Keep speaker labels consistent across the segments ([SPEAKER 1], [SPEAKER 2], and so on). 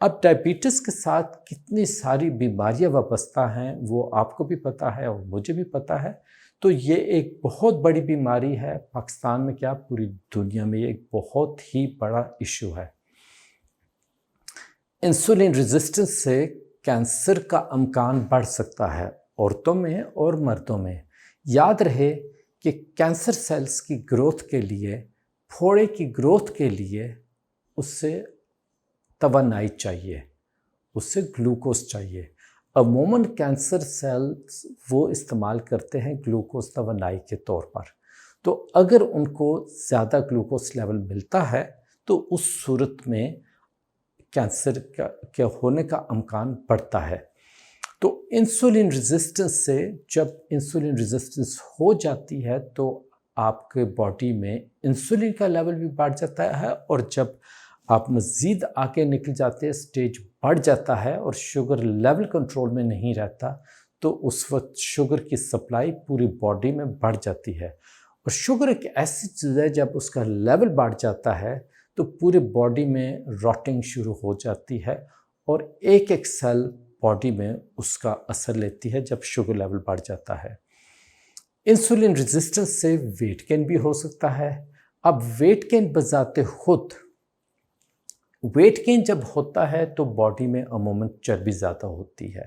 [SPEAKER 1] اب ڈائبٹیز کے ساتھ کتنی ساری بیماریاں وابستہ ہیں وہ آپ کو بھی پتہ ہے اور مجھے بھی پتہ ہے. تو یہ ایک بہت بڑی بیماری ہے پاکستان میں، کیا پوری دنیا میں یہ ایک بہت ہی بڑا ایشو ہے. انسولین ریزسٹنس سے کینسر کا امکان بڑھ سکتا ہے عورتوں میں اور مردوں میں. یاد رہے کہ کینسر سیلز کی گروتھ کے لیے، پھوڑے کی گروتھ کے لیے اس سے توانائی چاہیے، اس سے گلوکوز چاہیے. عموماً کینسر سیلز وہ استعمال کرتے ہیں گلوکوز توانائی کے طور پر. تو اگر ان کو زیادہ گلوکوز لیول ملتا ہے تو اس صورت میں کینسر کے ہونے کا امکان بڑھتا ہے. تو انسولین ریزسٹنس سے جب انسولین ریزسٹنس ہو جاتی ہے تو آپ کے باڈی میں انسولین کا لیول بھی بڑھ جاتا ہے، اور جب آپ مزید آگے نکل جاتے ہیں، سٹیج بڑھ جاتا ہے اور شوگر لیول کنٹرول میں نہیں رہتا، تو اس وقت شوگر کی سپلائی پوری باڈی میں بڑھ جاتی ہے. اور شوگر ایک ایسی چیز ہے جب اس کا لیول بڑھ جاتا ہے تو پورے باڈی میں راٹنگ شروع ہو جاتی ہے، اور ایک ایک سیل باڈی میں اس کا اثر لیتی ہے جب شوگر لیول بڑھ جاتا ہے. انسولین ریزسٹنس سے ویٹ گین بھی ہو سکتا ہے. اب ویٹ گین بذات خود، ویٹ گین جب ہوتا ہے تو باڈی میں عموماً چربی زیادہ ہوتی ہے.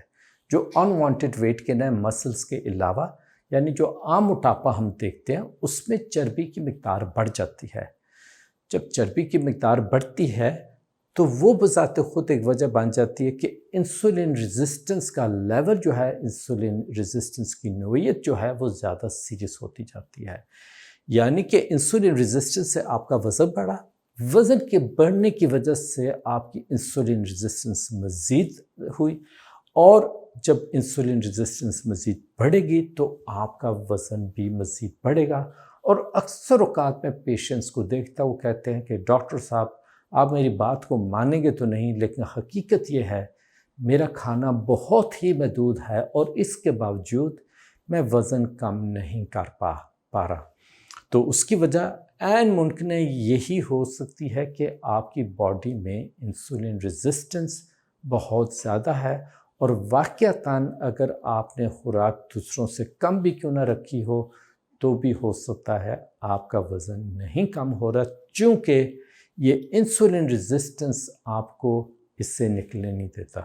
[SPEAKER 1] جو ان وانٹیڈ ویٹ گین ہے مسلز کے علاوہ، یعنی جو عام موٹاپا ہم دیکھتے ہیں، اس میں چربی کی مقدار بڑھ جاتی ہے. جب چربی کی مقدار بڑھتی ہے تو وہ بذات خود ایک وجہ بن جاتی ہے کہ انسولین ریزسٹنس کا لیول جو ہے، انسولین ریزسٹنس کی نوعیت جو ہے وہ زیادہ سیریس ہوتی جاتی ہے. یعنی کہ انسولین ریزسٹنس سے آپ کا وزن بڑھا، وزن کے بڑھنے کی وجہ سے آپ کی انسولین ریزسٹنس مزید ہوئی، اور جب انسولین ریزسٹنس مزید بڑھے گی تو آپ کا وزن بھی مزید بڑھے گا. اور اکثر اوقات میں پیشنٹس کو دیکھتا وہ کہتے ہیں کہ ڈاکٹر صاحب آپ میری بات کو مانیں گے تو نہیں، لیکن حقیقت یہ ہے میرا کھانا بہت ہی محدود ہے اور اس کے باوجود میں وزن کم نہیں کر پا رہا. تو اس کی وجہ عین ممکن یہی ہو سکتی ہے کہ آپ کی باڈی میں انسولین ریزسٹنس بہت زیادہ ہے، اور واقعتاً اگر آپ نے خوراک دوسروں سے کم بھی کیوں نہ رکھی ہو تو بھی ہو سکتا ہے آپ کا وزن نہیں کم ہو رہا، چونکہ یہ انسولین ریزسٹنس آپ کو اس سے نکلنے نہیں دیتا.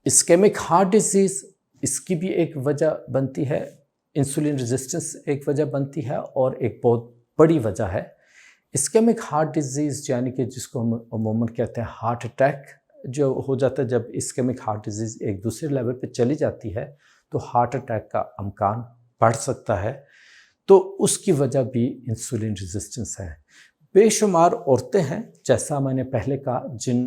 [SPEAKER 1] اسکیمک ہارٹ ڈیزیز، اس کی بھی ایک وجہ بنتی ہے، انسولین ریزسٹنس ایک وجہ بنتی ہے اور ایک بہت بڑی وجہ ہے. اسکیمک ہارٹ ڈیزیز یعنی کہ جس کو ہم عموماً کہتے ہیں ہارٹ اٹیک، جو ہو جاتا ہے جب اسکیمک ہارٹ ڈیزیز ایک دوسرے لیول پہ چلی جاتی ہے تو ہارٹ اٹیک کا امکان بڑھ سکتا ہے. تو اس کی وجہ بھی انسولین ریزسٹنس ہے. بے شمار عورتیں ہیں، جیسا میں نے پہلے کہا، جن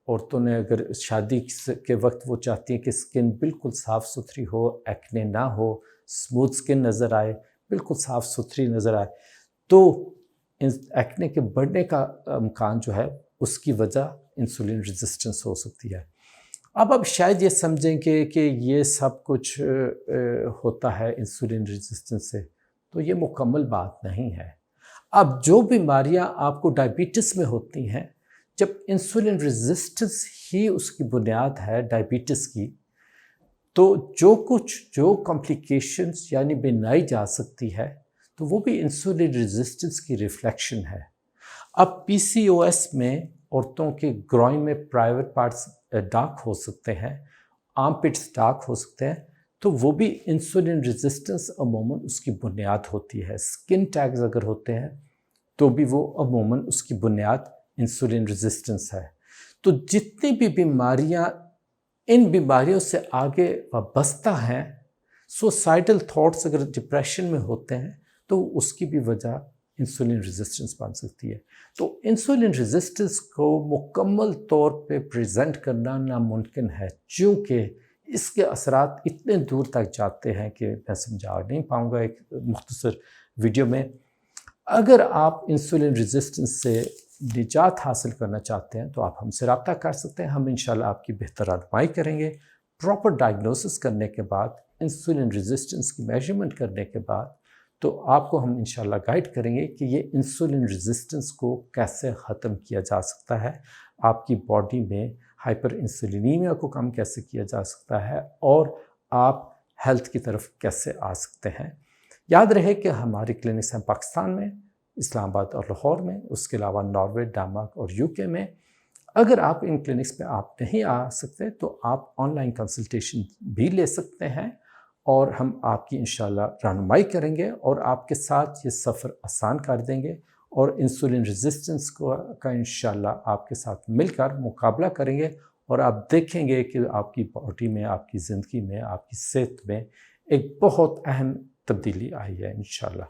[SPEAKER 1] عورتوں نے اگر شادی کے وقت وہ چاہتی ہیں کہ سکن بالکل صاف ستھری ہو، ایکنے نہ ہو، سموتھ سکن نظر آئے، بالکل صاف ستھری نظر آئے، تو ایکنے کے بڑھنے کا امکان جو ہے اس کی وجہ انسولین ریزسٹنس ہو سکتی ہے. اب شاید یہ سمجھیں کہ یہ سب کچھ ہوتا ہے انسولین ریزسٹنس سے، تو یہ مکمل بات نہیں ہے. اب جو بیماریاں آپ کو ڈائبٹیز میں ہوتی ہیں، جب انسولین ریزسٹنس ہی اس کی بنیاد ہے ڈائبٹیز کی، تو جو کمپلیکیشنز یعنی بنائی جا سکتی ہے تو وہ بھی انسولین ریزسٹنس کی ریفلیکشن ہے. اب پی سی او ایس میں عورتوں کے گروئن میں پرائیویٹ پارٹس ڈارک ہو سکتے ہیں، آرم پٹس ڈارک ہو سکتے ہیں، تو وہ بھی انسولین ریزسٹنس عموماً اس کی بنیاد ہوتی ہے. سکن ٹیگز اگر ہوتے ہیں تو بھی وہ عموماً اس کی بنیاد انسولین ریزسٹنس ہے. تو جتنی بھی بیماریاں ان بیماریوں سے آگے وابستہ ہیں، سوسائڈل تھاٹس اگر ڈپریشن میں ہوتے ہیں تو اس کی بھی وجہ انسولین ریزسٹنس بن سکتی ہے. تو انسولین ریزسٹنس کو مکمل طور پہ پریزنٹ کرنا ناممکن ہے، چونکہ اس کے اثرات اتنے دور تک جاتے ہیں کہ میں سمجھا نہیں پاؤں گا ایک مختصر ویڈیو میں. اگر آپ انسولین ریزسٹنس سے نجات حاصل کرنا چاہتے ہیں تو آپ ہم سے رابطہ کر سکتے ہیں. ہم انشاءاللہ آپ کی بہتر رہنمائی کریں گے. پراپر ڈائگنوسس کرنے کے بعد، انسولین ریزسٹنس کی میجرمنٹ کرنے کے بعد، تو آپ کو ہم انشاءاللہ گائیڈ کریں گے کہ یہ انسولین ریزسٹنس کو کیسے ختم کیا جا سکتا ہے، آپ کی باڈی میں ہائپر انسولینیمیا کو کم کیسے کیا جا سکتا ہے، اور آپ ہیلتھ کی طرف کیسے آ سکتے ہیں۔ یاد رہے کہ ہماری کلینکس ہیں پاکستان میں، اسلام آباد اور لاہور میں، اس کے علاوہ ناروے، ڈنمارک اور UK میں۔ اگر آپ ان کلینکس پہ آپ نہیں آ سکتے تو آپ آن لائن کنسلٹیشن بھی لے سکتے ہیں، اور ہم آپ کی انشاءاللہ رہنمائی کریں گے اور آپ کے ساتھ یہ سفر آسان کر دیں گے، اور انسولین ریزسٹنس کا انشاءاللہ آپ کے ساتھ مل کر مقابلہ کریں گے، اور آپ دیکھیں گے کہ آپ کی باڈی میں، آپ کی زندگی میں، آپ کی صحت میں ایک بہت اہم تبدیلی آئی ہے انشاءاللہ۔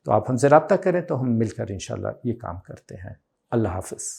[SPEAKER 1] تو آپ ہم سے رابطہ کریں تو ہم مل کر انشاءاللہ یہ کام کرتے ہیں۔ اللہ حافظ۔